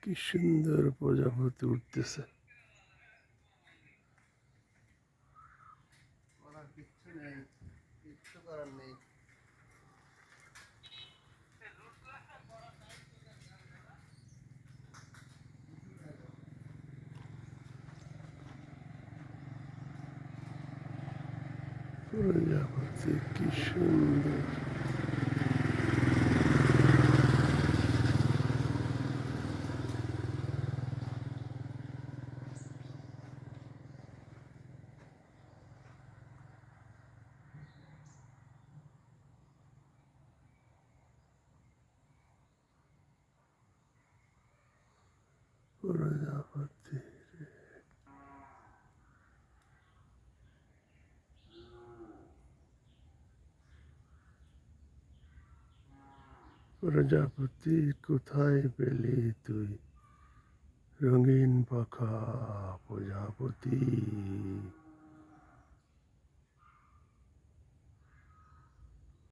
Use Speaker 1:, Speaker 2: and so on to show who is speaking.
Speaker 1: কি সুন্দর প্রজাপতি উঠতেছে। কিচ্ছু নেই, কিচ্ছু করার নেই। প্রজাপতি কি সুন্দর। প্রজাপতি প্রজাপতি কোথায় পেলি তুই? রঙিন পাখা প্রজাপতি।